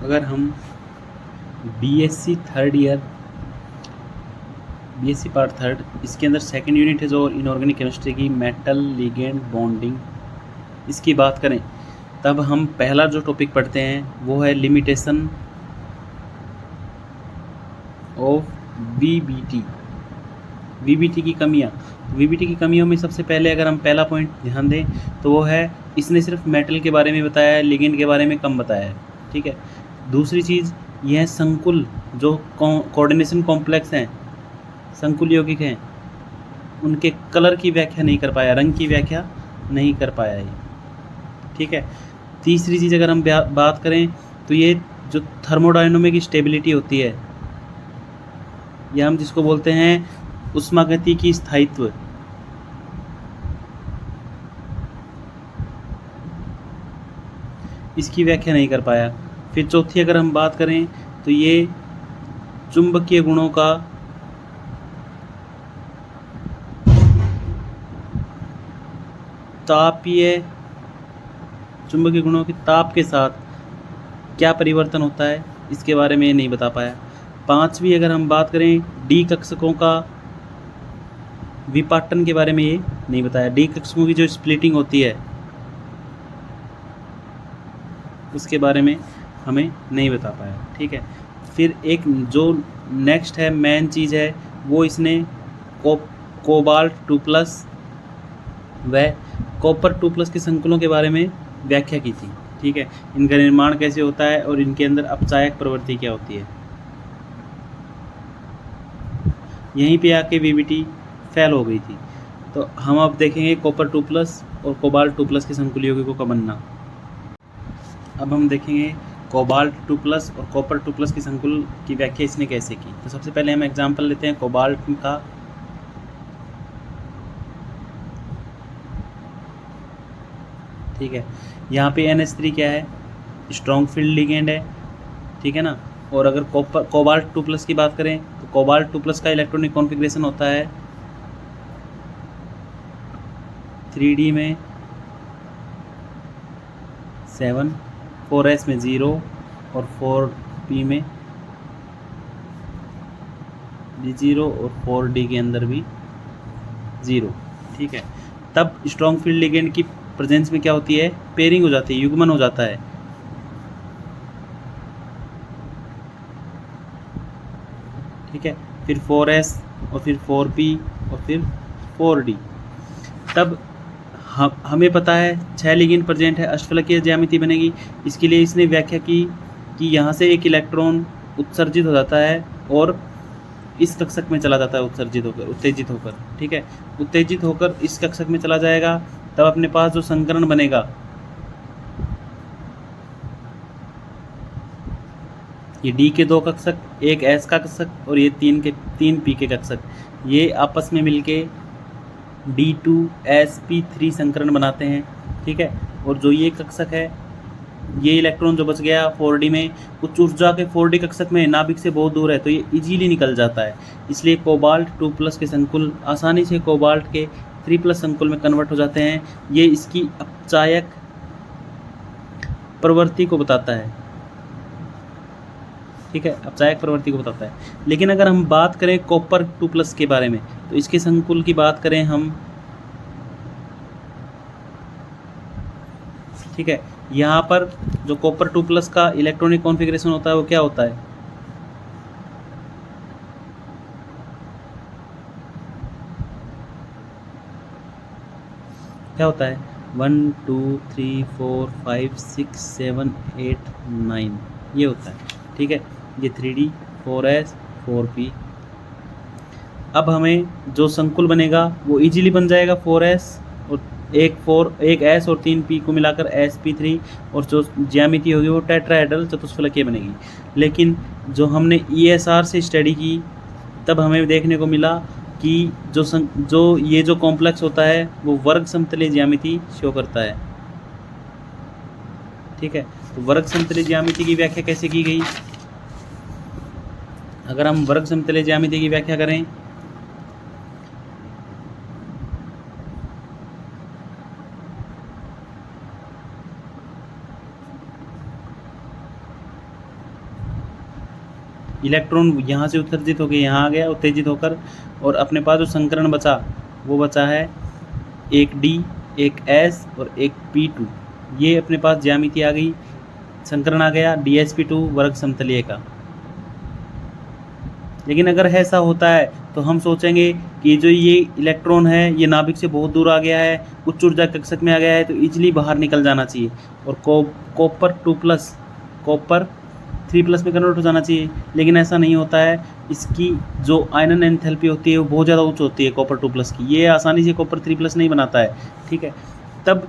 अगर हम BSc third year, BSc part third, इसके अंदर सेकंड यूनिट है जो इनऑर्गेनिक केमिस्ट्री की मेटल लिगेंड बॉन्डिंग, इसकी बात करें तब हम पहला जो टॉपिक पढ़ते हैं वो है लिमिटेशन ऑफ वीबीटी, वीबीटी की कमियाँ। वीबीटी की कमियों में सबसे पहले अगर हम पहला पॉइंट ध्यान दें तो वो है इसने सिर्फ मेटल के बारे में बताया है, लिगेंड के बारे में कम बताया है। ठीक है। दूसरी चीज़ यह संकुल जो कोऑर्डिनेशन कॉम्प्लेक्स हैं, संकुल यौगिक हैं, उनके कलर की व्याख्या नहीं कर पाया, रंग की व्याख्या नहीं कर पाया है। ठीक है। तीसरी चीज़ अगर हम बात करें तो ये जो थर्मोडायनामिक स्टेबिलिटी होती है, या हम जिसको बोलते हैं ऊष्मागतिकी स्थायित्व, इसकी व्याख्या नहीं कर पाया। फिर चौथी अगर हम बात करें तो ये चुंबकीय गुणों का तापीय, चुंबकीय गुणों के ताप के साथ क्या परिवर्तन होता है, इसके बारे में नहीं बता पाया। पांचवी अगर हम बात करें डी कक्षकों का विपाटन के बारे में ये नहीं बताया, डी कक्षकों की जो स्प्लिटिंग होती है उसके बारे में हमें नहीं बता पाया। ठीक है। फिर एक जो नेक्स्ट है मेन चीज़ है वो इसने कोबाल्ट 2+ व कॉपर 2+ के संकुलों के बारे में व्याख्या की थी। ठीक है। इनका निर्माण कैसे होता है और इनके अंदर अपचायक प्रवृत्ति क्या होती है। यहीं पे आके वीबीटी फेल हो गई थी। तो हम अब देखेंगे कॉपर 2+ और कोबाल्ट 2+ के संकुल यौगिकों का बनना। अब हम देखेंगे कोबाल्ट 2+ और कॉपर 2+ के संकुल की व्याख्या इसने कैसे की। तो सबसे पहले हम एग्जाम्पल लेते हैं कोबाल्ट का। ठीक है। यहाँ पे NH3 क्या है, स्ट्रॉन्ग फील्ड लिगेंड है। ठीक है ना। और अगर कोबाल्ट 2+ की बात करें तो कोबाल्ट 2+ का इलेक्ट्रॉनिक कॉन्फ़िगरेशन होता है 3D में 7, 4s में 0 और 4p में भी 0 और 4d के अंदर भी 0। ठीक है। तब स्ट्रॉन्ग फील्ड लिगेंड की प्रेजेंस में क्या होती है, पेयरिंग हो जाती है, युग्मन हो जाता है। ठीक है। फिर 4s और फिर 4p और फिर 4d। तब हमें पता है 6 लिगेंड प्रेजेंट है, अष्टफलकीय ज्यामिति बनेगी। इसके लिए इसने व्याख्या की कि यहाँ से एक इलेक्ट्रॉन उत्सर्जित हो जाता है और इस कक्षक में चला जाता है, उत्तेजित होकर। ठीक है। उत्तेजित होकर इस कक्षक में चला जाएगा, तब अपने पास जो संकरण बनेगा, ये डी के 2 कक्षक, एक एस का कक्षक और ये 3 पी के कक्षक, ये आपस में मिलके D2sp3 संकरण बनाते हैं। ठीक है। और जो ये कक्षक है, ये इलेक्ट्रॉन जो बच गया 4D में, उच्च ऊर्जा के 4D कक्षक में नाभिक से बहुत दूर है, तो ये इजीली निकल जाता है। इसलिए कोबाल्ट 2+ के संकुल आसानी से कोबाल्ट के 3+ संकुल में कन्वर्ट हो जाते हैं। ये इसकी अपचायक प्रवृत्ति को बताता है। ठीक है। अपचायक प्रवृत्ति को बताता है। लेकिन अगर हम बात करें कॉपर 2+ के बारे में तो इसके संकुल की बात करें हम, ठीक है, यहाँ पर जो कॉपर 2+ का इलेक्ट्रॉनिक कॉन्फ़िगरेशन होता है वो क्या होता है, क्या होता है, 1 2 3 4 5 6 7 8 9 ये होता है। ठीक है। ये 3D 4s 4p। अब हमें जो संकुल बनेगा वो इजीली बन जाएगा 4s और एक s और 3p को मिलाकर sp3, और जो ज्यामिति होगी वो टेट्राहेड्रल चतुष्फलकीय बनेगी। लेकिन जो हमने ESR से स्टडी की तब हमें देखने को मिला कि जो ये जो कॉम्प्लेक्स होता है वो वर्ग समतलीय ज्यामिति शो करता है। ठीक है। तो वर्ग समतलीय ज्यामिति की व्याख्या कैसे की गई, अगर हम वर्ग समतलीय ज्यामिति की व्याख्या करें इलेक्ट्रॉन यहाँ से उत्सर्जित होकर यहाँ आ गया उत्तेजित होकर, और अपने पास जो संकरण बचा वो बचा है एक D, एक S और एक P2। ये अपने पास ज्यामिति आ गई, संकरण आ गया DsP2 वर्ग समतलीय का। लेकिन अगर ऐसा होता है तो हम सोचेंगे कि जो ये इलेक्ट्रॉन है ये नाभिक से बहुत दूर आ गया है, उच्च ऊर्जा कक्षक में आ गया है, तो इजीली बाहर निकल जाना चाहिए और कॉपर 2+ कॉपर 3+ में कन्वर्ट हो जाना चाहिए। लेकिन ऐसा नहीं होता है, इसकी जो आयनन एंथैल्पी होती है वो बहुत ज़्यादा उच्च होती है कॉपर 2+ की, ये आसानी से कॉपर 3+ नहीं बनाता है। ठीक है, तब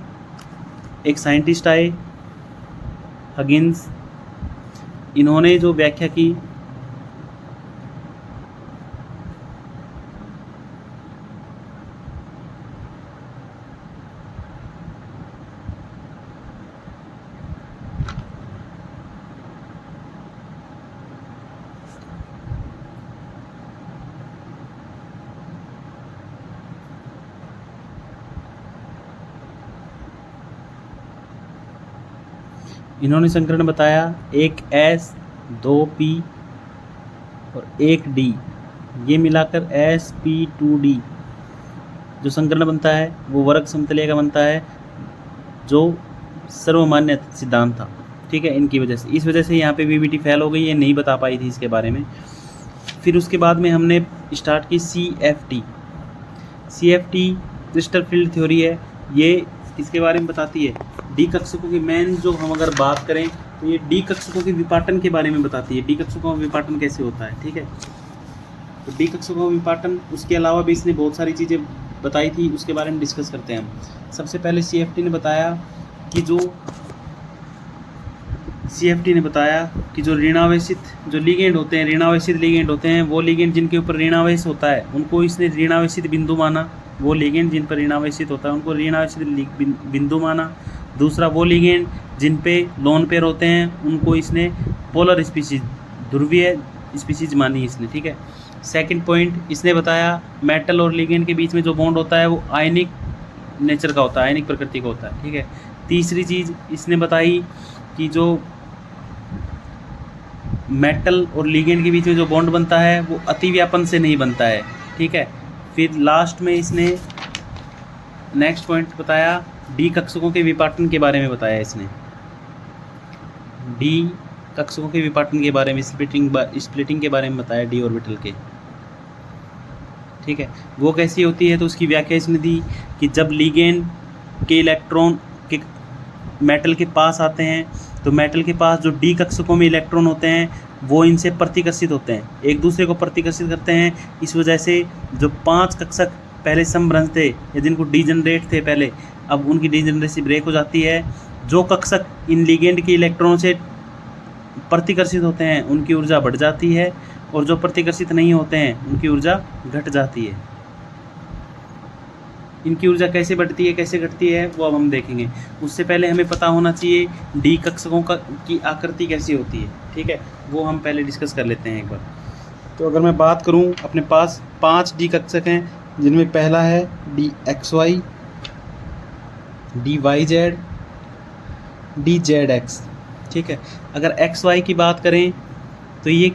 एक साइंटिस्ट आए हगिंस, इन्होंने जो व्याख्या की इन्होंने संकरण बताया एक S, 2P और एक D, ये मिलाकर sp2d जो संकरण बनता है वो वर्ग समतलीय का बनता है, जो सर्वमान्य सिद्धांत था। ठीक है, इनकी वजह से, इस वजह से यहाँ पे VBT फेल हो गई, ये नहीं बता पाई थी इसके बारे में। फिर उसके बाद में हमने स्टार्ट की CFT क्रिस्टल फील्ड थ्योरी है, ये इसके बारे में बताती है। डी कक्षकों की मेन जो हम अगर बात करें तो ये डी कक्षकों के विपाटन के बारे में बताती है, डी कक्षकों का विपाटन कैसे होता है। ठीक है, तो डी कक्षकों का विपाटन, उसके अलावा भी इसने बहुत सारी चीज़ें बताई थी, उसके बारे में डिस्कस करते हैं हम। सबसे पहले CFT ने बताया कि जो ऋणावेशित जो लिगेंड होते हैं, ऋणावेशित लिगेंड होते हैं, वो लिगेंड जिनके ऊपर ऋणावेश होता है उनको इसने ऋणावेशित बिंदु माना। वो लिगेंड जिन पर ऋणावेशित होता है उनको ऋणावेशित बिंदु माना। दूसरा, वो लिगेंड जिन पे लोन पेयर होते हैं उनको इसने पोलर स्पीशीज, ध्रुवीय स्पीशीज मानी इसने। ठीक है, सेकंड पॉइंट इसने बताया मेटल और लिगेंड के बीच में जो बॉन्ड होता है वो आयनिक नेचर का होता है, आयनिक प्रकृति का होता है। ठीक है, तीसरी चीज़ इसने बताई कि जो मेटल और लिगेंड के बीच में जो बॉन्ड बनता है वो अतिव्यापन से नहीं बनता है। ठीक है, फिर लास्ट में इसने नेक्स्ट पॉइंट बताया डी कक्षकों के विपाटन के बारे में बताया इसने, डी कक्षकों के विपाटन के बारे में, स्प्लिटिंग के बारे में बताया डी ऑर्बिटल के। ठीक है, वो कैसी होती है तो उसकी व्याख्या इसने दी कि जब लिगेंड के इलेक्ट्रॉन के मेटल के पास आते हैं तो मेटल के पास जो डी कक्षकों में इलेक्ट्रॉन होते हैं वो इनसे प्रतिकर्षित होते हैं, एक दूसरे को प्रतिकर्षित करते हैं। इस वजह से जो 5 कक्षक पहले समभ्रंश थे या जिनको डीजनरेट थे पहले, अब उनकी डीजनरेसी ब्रेक हो जाती है। जो कक्षक इन लिगेंड के इलेक्ट्रॉन से प्रतिकर्षित होते हैं उनकी ऊर्जा बढ़ जाती है, और जो प्रतिकर्षित नहीं होते हैं उनकी ऊर्जा घट जाती है। इनकी ऊर्जा कैसे बढ़ती है, कैसे घटती है, वो अब हम देखेंगे। उससे पहले हमें पता होना चाहिए डी कक्षकों की आकृति कैसी होती है। ठीक है, वो हम पहले डिस्कस कर लेते हैं एक बार। तो अगर मैं बात करूं, अपने पास 5 डी कक्षक हैं, जिनमें पहला है DXY, DYZ, DZX। ठीक है, अगर XY की बात करें तो ये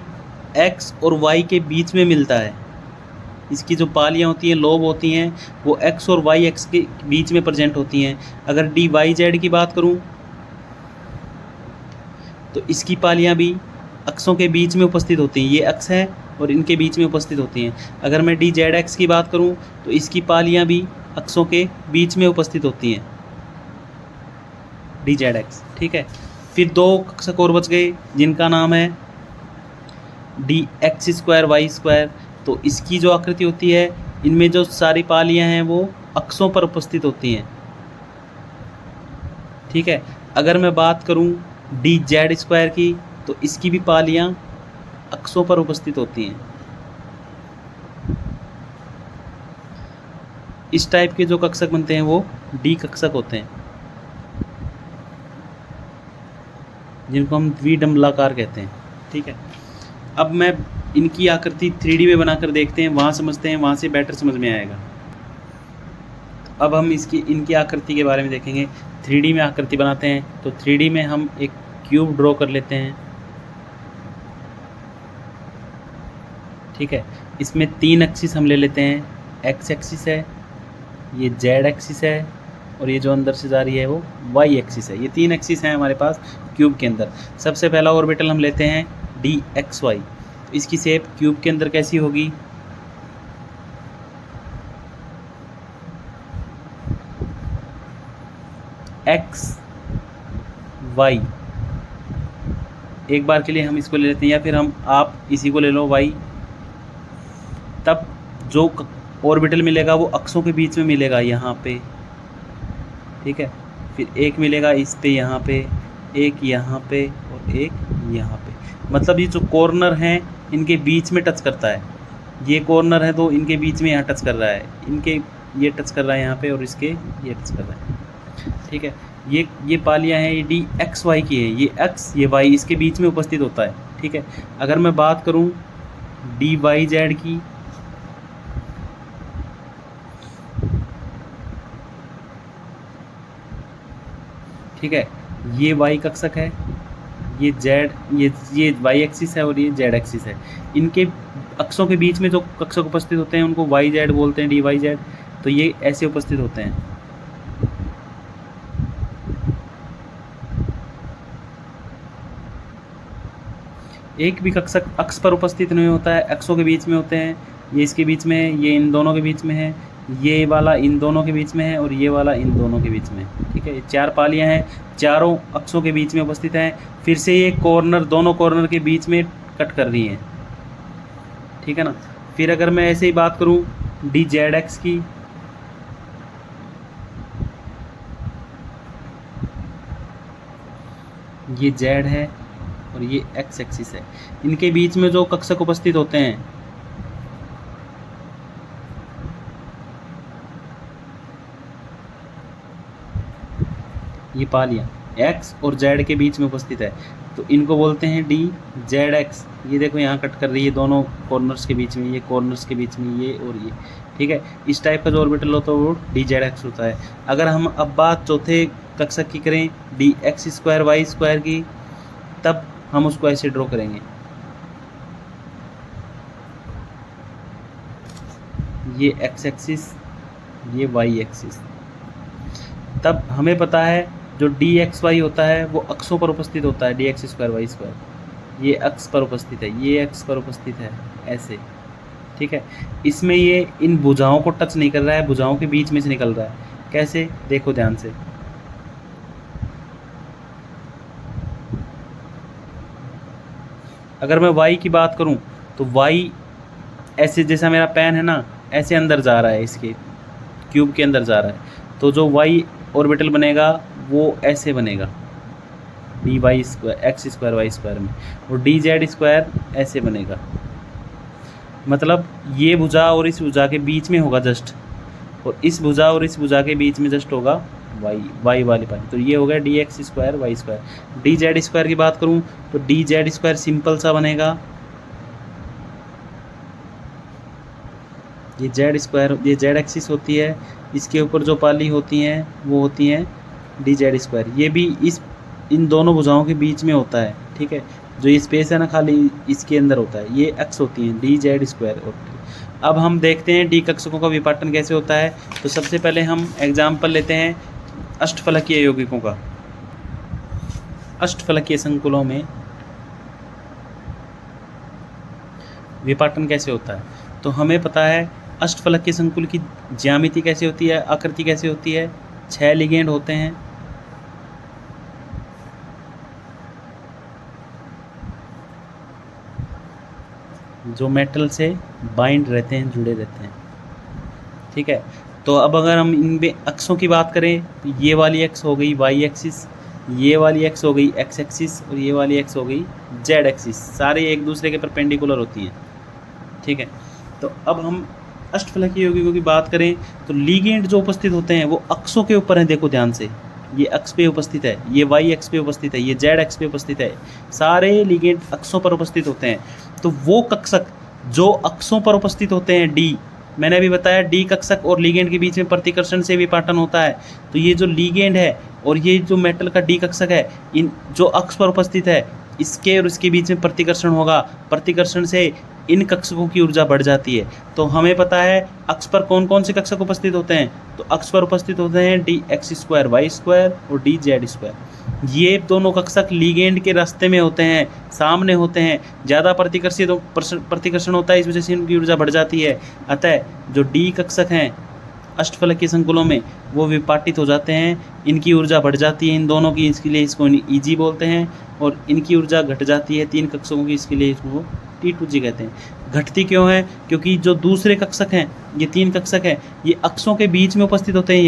X और Y के बीच में मिलता है। इसकी जो पालियाँ होती हैं, लोब होती हैं, वो X और Y एक्स के बीच में प्रेजेंट होती हैं। अगर DYZ की बात करूं तो इसकी पालियाँ भी अक्षों के बीच में उपस्थित होती हैं, ये अक्ष है और इनके बीच में उपस्थित होती हैं। अगर मैं DZX की बात करूं तो इसकी पालियाँ भी अक्षों के बीच में उपस्थित होती हैं, DZX। ठीक है, फिर 2 कक्षक और बच गए जिनका नाम है DX²Y²। तो इसकी जो आकृति होती है, इनमें जो सारी पालियाँ हैं वो अक्षों पर उपस्थित होती हैं। ठीक है, अगर मैं बात करूं DZ² की तो इसकी भी पालियाँ अक्षों पर उपस्थित होती हैं। इस टाइप के जो कक्षक बनते हैं वो डी कक्षक होते हैं, जिनको हम द्विडंबलाकार कहते हैं। ठीक है, अब मैं इनकी आकृति 3D में बनाकर देखते हैं, वहाँ समझते हैं, वहाँ से बेटर समझ में आएगा। अब हम इनकी आकृति के बारे में देखेंगे। 3D में आकृति बनाते हैं तो 3D में हम एक क्यूब ड्रॉ कर लेते हैं। ठीक है। इसमें 3 एक्सिस हम ले लेते हैं, एक्स एक्सिस है, ये जेड एक्सिस है, और ये जो अंदर से जा रही है वो वाई एक्सिस है। ये 3 एक्सिस हैं हमारे पास क्यूब के अंदर। सबसे पहला ऑर्बिटल हम लेते हैं डी एक्स वाई। इसकी शेप क्यूब के अंदर कैसी होगी? X Y. एक बार के लिए हम इसको ले लेते हैं, या फिर आप इसी को ले लो वाई। तब जो ऑर्बिटल मिलेगा वो अक्षों के बीच में मिलेगा यहाँ पे, ठीक है। फिर एक मिलेगा इस पे, यहाँ पे एक, यहाँ पे और एक यहाँ पे। मतलब ये जो कॉर्नर हैं इनके बीच में टच करता है। ये कॉर्नर है तो इनके बीच में यहाँ टच कर रहा है, इनके ये टच कर रहा है यहाँ पे, और इसके ये टच कर रहा है, ठीक है। ये पालियाँ हैं, ये डी एक्स वाई की है, ये एक्स ये वाई इसके बीच में उपस्थित होता है, ठीक है। अगर मैं बात करूँ डी वाई जेड की, ठीक है, ये वाई कक्षक है, ये जेड, ये वाई एक्सिस है और ये जेड एक्सिस है। इनके अक्षों के बीच में जो कक्षक उपस्थित होते हैं उनको वाई जेड बोलते हैं, डी वाई जेड। तो ये ऐसे उपस्थित होते हैं। एक भी कक्षक अक्ष पर उपस्थित नहीं होता है, अक्षों के बीच में होते हैं। ये इसके बीच में है, ये इन दोनों के बीच में है, ये वाला इन दोनों के बीच में है, और ये वाला इन दोनों के बीच में है, ठीक है। ये 4 पालियाँ हैं, चारों अक्षों के बीच में उपस्थित हैं। फिर से ये कॉर्नर, दोनों कॉर्नर के बीच में कट कर रही हैं, ठीक है ना। फिर अगर मैं ऐसे ही बात करूँ डी जेड एक्स की, ये जेड है और ये एक्स एक्सिस है। इनके बीच में जो कक्षक उपस्थित होते हैं, ये पालियाँ एक्स और जेड के बीच में उपस्थित है, तो इनको बोलते हैं डी जेड एक्स। ये देखो यहाँ कट कर रही है दोनों कॉर्नर्स के बीच में, ये कॉर्नर्स के बीच में ये और ये, ठीक है। इस टाइप का जो ऑर्बिटल होता है वो डी जेड एक्स होता है। अगर हम अब बात चौथे कक्षक की करें D X square Y square की, तब हम उसको ऐसे ड्रॉ करेंगे, ये एक्स एक्सिस ये वाई एक्सिस। तब हमें पता है जो डी एक्स वाई होता है वो अक्षों पर उपस्थित होता है, D X square Y square. ये अक्ष पर उपस्थित है, ये अक्ष पर उपस्थित है, ऐसे, ठीक है। इसमें ये इन भुजाओं को टच नहीं कर रहा है, भुजाओं के बीच में से निकल रहा है। कैसे? देखो ध्यान से, अगर मैं y की बात करूं तो y ऐसे, जैसा मेरा पेन है ना, ऐसे अंदर जा रहा है, इसके क्यूब के अंदर जा रहा है। तो जो y ऑर्बिटल बनेगा वो ऐसे बनेगा, D Y square X square Y square में, और डी जेड स्क्वायर ऐसे बनेगा। मतलब ये भुजा और इस भुजा के बीच में होगा जस्ट, और इस भुजा और इस भुजा के बीच में जस्ट होगा वाई वाली पाली। तो ये हो गया D X square Y square. D Z square की बात करूँ तो डी जेड स्क्वायर सिंपल सा बनेगा, ये जेड स्क्वायर, ये जेड एक्सिस होती है, इसके ऊपर जो पाली होती हैं वो होती हैं डी जेड स्क्वायर। ये भी इन दोनों भुजाओं के बीच में होता है, ठीक है। जो ये स्पेस है ना खाली, इसके अंदर होता है, ये एक्स होती हैं डी जेड स्क्वायर। अब हम देखते हैं डी कक्षकों का विपाटन कैसे होता है। तो सबसे पहले हम एग्जाम्पल लेते हैं अष्टफलकीय यौगिकों का। अष्टफलकीय संकुलों में विपाटन कैसे होता है, तो हमें पता है अष्टफलकीय संकुल की ज्यामिति कैसे होती है, आकृति कैसे होती है। 6 लिगेंड होते हैं, जो मेटल से बाइंड रहते हैं, जुड़े रहते हैं, ठीक है। तो अब अगर हम इनमें अक्षों की बात करें तो ये वाली एक्स हो गई वाई एक्सिस, ये वाली एक्स हो गई एक्स एक्सिस, और ये वाली एक्स हो गई जेड एक्सिस। सारे एक दूसरे के परपेंडिकुलर होती हैं, ठीक है। तो अब हम अष्टफलकीय यौगिकों की बात करें तो लिगेंड जो उपस्थित होते हैं वो अक्षों के ऊपर हैं। देखो ध्यान से, ये अक्ष पे उपस्थित है, ये वाई एक्स पे उपस्थित है, ये जेड एक्स पे उपस्थित है। सारे लिगेंड अक्षों पर उपस्थित होते हैं। तो वो कक्षक जो अक्षों पर उपस्थित होते हैं, डी, मैंने अभी बताया डी कक्षक और लिगेंड के बीच में प्रतिकर्षण से विपाटन होता है। तो ये जो लिगेंड है और ये जो मेटल का डी कक्षक है, इन जो अक्ष पर उपस्थित है, इसके और इसके बीच में प्रतिकर्षण होगा। प्रतिकर्षण से इन कक्षकों की ऊर्जा बढ़ जाती है। तो हमें पता है अक्ष पर कौन कौन से कक्षक उपस्थित होते हैं, तो अक्ष पर उपस्थित होते हैं dx² y² और dz²। ये दोनों कक्षक लिगेंड के रास्ते में होते हैं, सामने होते हैं, ज़्यादा प्रतिकर्षण होता है, इस वजह से इनकी ऊर्जा बढ़ जाती है। अतः जो डी कक्षक हैं अष्टफलकीय संकुलों में वो विपाटित हो जाते हैं, इनकी ऊर्जा बढ़ जाती है इन दोनों की, इसके लिए इसको Eg बोलते हैं। और इनकी ऊर्जा घट जाती है तीन कक्षकों की, इसके लिए इसको T2G कहते हैं। घटती क्यों है, क्योंकि जो दूसरे कक्षक हैं, ये तीन कक्षक हैं, ये अक्षों के बीच में उपस्थित होते हैं।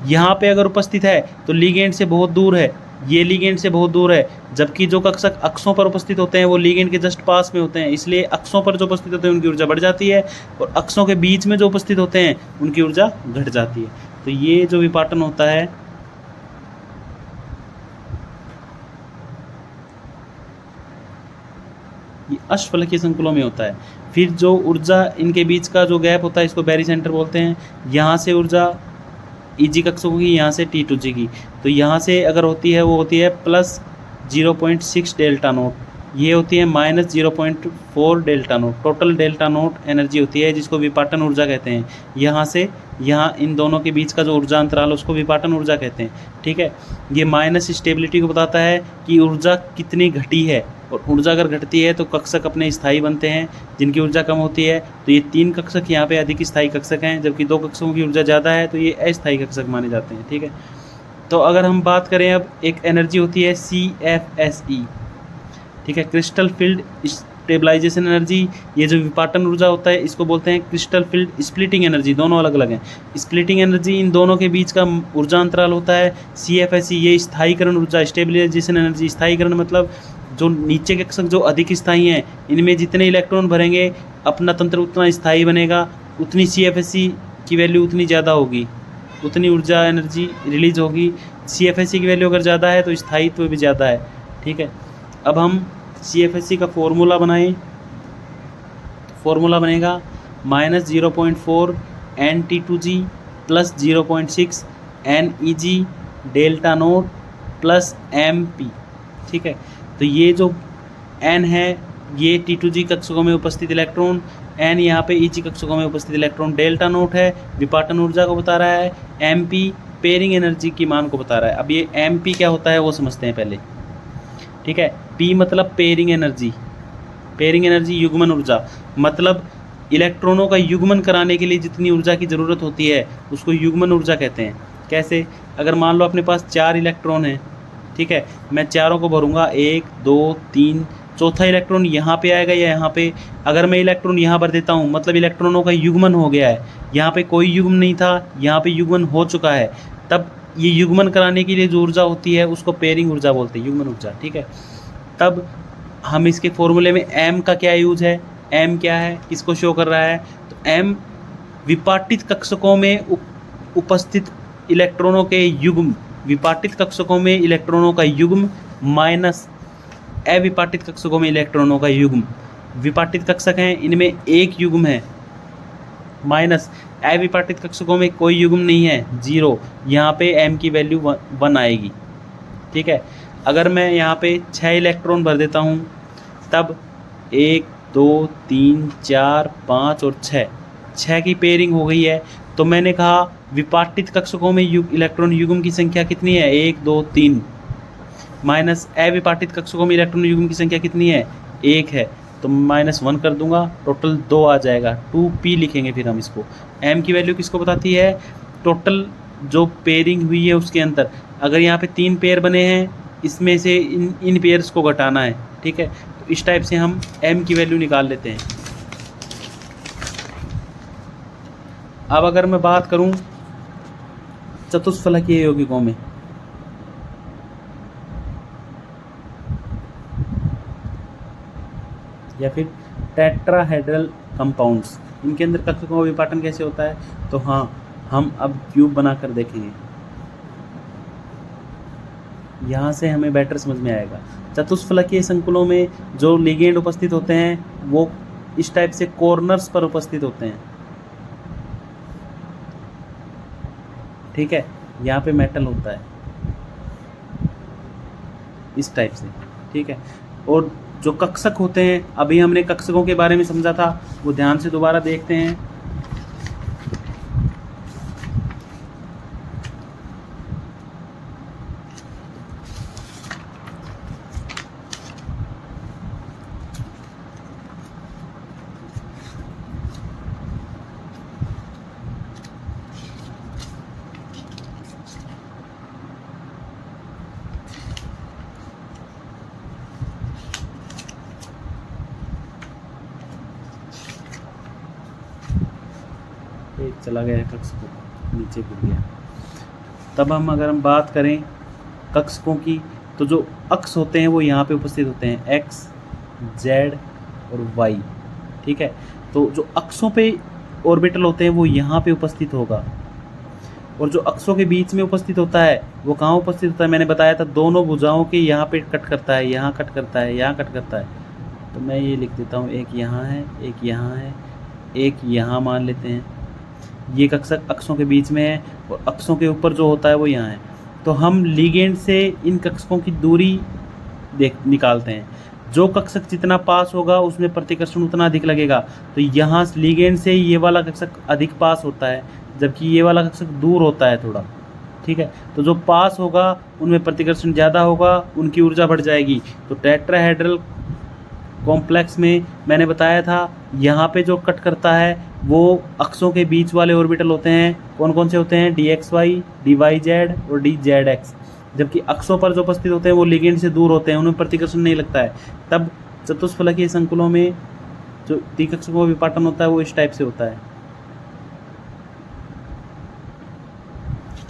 यहाँ पे अगर उपस्थित है तो लिगेंड से बहुत दूर है, ये लिगेंड से बहुत दूर है, जबकि जो कक्षक अक्षों पर उपस्थित होते हैं वो लिगेंड के जस्ट पास में होते हैं, इसलिए अक्षों पर जो उपस्थित होते हैं उनकी ऊर्जा बढ़ जाती है, और अक्षों के बीच में जो उपस्थित होते हैं उनकी ऊर्जा घट जाती है। तो ये जो विपाटन होता है ये अष्टफलकीय संकुलों में होता है। फिर जो ऊर्जा इनके बीच का जो गैप होता है इसको बैरीसेंटर बोलते हैं। यहाँ से ऊर्जा Eg कक्षकों की, यहाँ से T2G की। तो यहाँ से अगर होती है वो होती है +0.6 डेल्टा नोट, ये होती है -0.4 delta naught. Total delta naught energy होती है जिसको विपाटन ऊर्जा कहते हैं। यहाँ से यहाँ इन दोनों के बीच का जो ऊर्जा अंतराल है उसको विपाटन ऊर्जा कहते हैं। ठीक है, ये माइनस स्टेबिलिटी को बताता है कि ऊर्जा कितनी घटी है, और ऊर्जा अगर घटती है तो कक्षक अपने स्थायी बनते हैं। जिनकी ऊर्जा कम होती है तो ये तीन कक्षक यहाँ पे अधिक स्थायी कक्षक हैं, जबकि दो कक्षकों की ऊर्जा ज़्यादा है तो ये अस्थायी कक्षक माने जाते हैं। ठीक है, तो अगर हम बात करें अब एक एनर्जी होती है CFSE। ठीक है, क्रिस्टल फील्ड स्टेबलाइजेशन एनर्जी। ये जो विपाटन ऊर्जा होता है इसको बोलते हैं क्रिस्टल फील्ड स्प्लिटिंग एनर्जी, दोनों अलग अलग हैं। स्प्लिटिंग एनर्जी इन दोनों के बीच का ऊर्जा अंतराल होता है CFSE। ये स्थायीकरण ऊर्जा, स्टेबलाइजेशन एनर्जी। स्थायीकरण मतलब जो नीचे के कक्षक जो अधिक स्थायी हैं इनमें जितने इलेक्ट्रॉन भरेंगे अपना तंत्र उतना स्थायी बनेगा, उतनी CFSE की वैल्यू उतनी ज़्यादा होगी, उतनी ऊर्जा एनर्जी रिलीज होगी। CFSE की वैल्यू अगर ज़्यादा है तो स्थायित्व भी ज़्यादा है। ठीक है, अब हम CFSE का फॉर्मूला बनाएं। फॉर्मूला बनेगा -0.4 NT2G + 0.6 NEG delta naught plus MP। ठीक है, तो ये जो N है ये T2G कक्षकों में उपस्थित इलेक्ट्रॉन, N यहाँ पे EG कक्षकों में उपस्थित इलेक्ट्रॉन। डेल्टा नोट है विपाटन ऊर्जा को बता रहा है, MP पेयरिंग एनर्जी की मान को बता रहा है। अब ये MP क्या होता है वो समझते हैं पहले। ठीक है, P मतलब पेयरिंग एनर्जी। पेयरिंग एनर्जी युग्मन ऊर्जा, मतलब इलेक्ट्रॉनों का युग्मन कराने के लिए जितनी ऊर्जा की ज़रूरत होती है उसको युग्मन ऊर्जा कहते हैं। कैसे, अगर मान लो अपने पास 4 इलेक्ट्रॉन हैं, ठीक है, मैं चारों को भरूंगा 1 2 3, चौथा इलेक्ट्रॉन यहाँ पे आएगा या यहाँ पे। अगर मैं इलेक्ट्रॉन यहाँ भर देता हूँ मतलब इलेक्ट्रॉनों का युग्मन हो गया है, यहाँ पे कोई युग्म नहीं था, यहाँ पे युग्मन हो चुका है, तब ये युग्मन कराने के लिए जो ऊर्जा होती है उसको पेयरिंग ऊर्जा बोलते हैं, युग्मन ऊर्जा। ठीक है, तब हम इसके फॉर्मूले में M का क्या यूज है, M क्या है, किसको शो कर रहा है, तो M विपाटित कक्षकों में उपस्थित इलेक्ट्रॉनों के युग्म, विपाटित कक्षकों में इलेक्ट्रॉनों का युग्म माइनस अविपाटित कक्षकों में इलेक्ट्रॉनों का युग्म। विपाटित कक्षक हैं इनमें एक युग्म है, माइनस अविपाटित कक्षकों में कोई युग्म नहीं है, 0। यहाँ पे M की वैल्यू 1 आएगी। ठीक है, अगर मैं यहाँ पे 6 इलेक्ट्रॉन भर देता हूँ तब 1 2 3 4 5 और 6 की पेयरिंग हो गई है। तो मैंने कहा विपाटित कक्षकों में इलेक्ट्रॉन युग्म की संख्या कितनी है, 1 2 3, माइनस अविपाटित कक्षकों में इलेक्ट्रॉन युग्म की संख्या कितनी है, 1 है, तो -1 कर दूंगा, टोटल 2 आ जाएगा, 2p लिखेंगे फिर हम इसको। M की वैल्यू किसको बताती है, टोटल जो पेयरिंग हुई है उसके अंदर। अगर यहाँ पे 3 पेयर बने हैं इसमें से इन पेयर्स को घटाना है। ठीक है, तो इस टाइप से हम M की वैल्यू निकाल लेते हैं। अब अगर मैं बात करूं चतुष्फलकीय यौगिकों में, या फिर टेट्राहेड्रल कंपाउंड्स, इनके अंदर कक्षकों का विपाटन कैसे होता है, तो हाँ, हम अब क्यूब बनाकर देखेंगे, यहाँ से हमें बेटर समझ में आएगा। चतुष्फलकीय संकुलों में जो लिगेंड उपस्थित होते हैं वो इस टाइप से कॉर्नर्स पर उपस्थित होते हैं। ठीक है, यहाँ पे मेटल होता है इस टाइप से। ठीक है, और जो कक्षक होते हैं, अभी हमने कक्षकों के बारे में समझा था, वो ध्यान से दोबारा देखते हैं। चला गया कक्षकों, नीचे गिर गया। तब अगर हम बात करें कक्षकों की, तो जो अक्ष होते हैं वो यहाँ पे उपस्थित होते हैं, एक्स, जेड और वाई। ठीक है, तो जो अक्षों पे ऑर्बिटल होते हैं वो यहाँ पे उपस्थित होगा, और जो अक्षों के बीच में उपस्थित होता है वो कहाँ उपस्थित होता है, मैंने बताया था दोनों भुजाओं के यहाँ पे कट करता है, यहाँ कट करता है, यहाँ कट करता है। तो मैं ये लिख देता हूँ, एक यहाँ है, एक यहाँ है, एक यहाँ मान लेते हैं। ये कक्षक अक्षों के बीच में है, और अक्षों के ऊपर जो होता है वो यहाँ है। तो हम लिगेंड से इन कक्षकों की दूरी निकालते हैं। जो कक्षक जितना पास होगा उसमें प्रतिकर्षण उतना अधिक लगेगा। तो यहाँ लिगेंड से ये वाला कक्षक अधिक पास होता है, जबकि ये वाला कक्षक दूर होता है थोड़ा। ठीक है, तो जो पास होगा उनमें प्रतिकर्षण ज़्यादा होगा, उनकी ऊर्जा बढ़ जाएगी। तो टेट्राहेड्रल कॉम्प्लेक्स में मैंने बताया था, यहाँ पे जो कट करता है वो अक्षों के बीच वाले ऑर्बिटल होते हैं। कौन कौन से होते हैं, dxy, dyz और dzx। जबकि अक्षों पर जो उपस्थित होते हैं वो लिगेंड से दूर होते हैं, उनमें प्रतिकर्षण नहीं लगता है। तब चतुष्फलकीय संकुलों में जो त्रिकक्षकों का विपाटन होता है वो इस टाइप से होता है।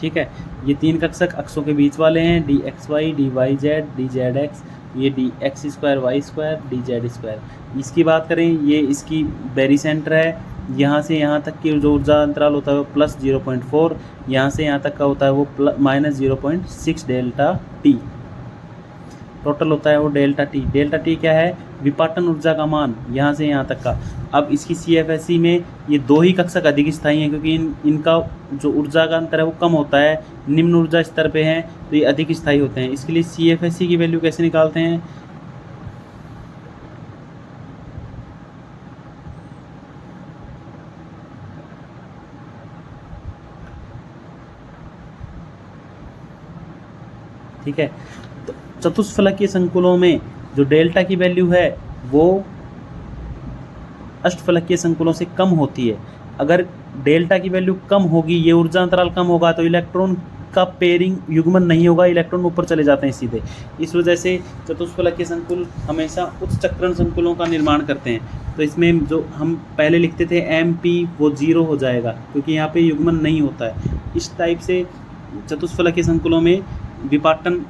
ठीक है, ये तीन कक्षक अक्षों के बीच वाले हैं, dxy, dyz, dzx। ये dx² y² dz²। इसकी बात करें, ये इसकी बेरीसेंटर है। यहाँ से यहाँ तक की जो ऊर्जा अंतराल होता है वो +0.4, यहाँ से यहाँ तक का होता है वो -0.6 डेल्टा टी। टोटल होता है वो डेल्टा टी। डेल्टा टी क्या है, विपाटन ऊर्जा का मान यहाँ से यहाँ तक का। अब इसकी CFSE में ये दो ही कक्षक अधिक स्थायी हैं, क्योंकि इनका जो ऊर्जा का अंतर है वो कम होता है, निम्न ऊर्जा स्तर पे हैं, तो ये अधिक स्थायी होते हैं। इसके लिए CFSE की वैल्यू कैसे निकालते हैं, ठीक है। तो चतुष्फलकीय संकुलों में जो डेल्टा की वैल्यू है वो अष्टफलकीय संकुलों से कम होती है। अगर डेल्टा की वैल्यू कम होगी, ये ऊर्जा अंतराल कम होगा, तो इलेक्ट्रॉन का पेयरिंग युग्मन नहीं होगा, इलेक्ट्रॉन ऊपर चले जाते हैं सीधे। इस वजह से चतुष्फलकीय संकुल हमेशा उच्च चक्रण संकुलों का निर्माण करते हैं। तो इसमें जो हम पहले लिखते थे MP, वो 0 हो जाएगा, क्योंकि यहाँ पे युग्मन नहीं होता है। इस टाइप से चतुष्फलकीय संकुलों में विपाटन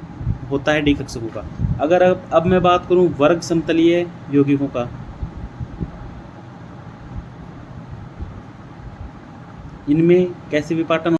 होता है डी कक्षकों का। अगर अब मैं बात करूं वर्ग समतलीय यौगिकों का, इनमें कैसे विपाटन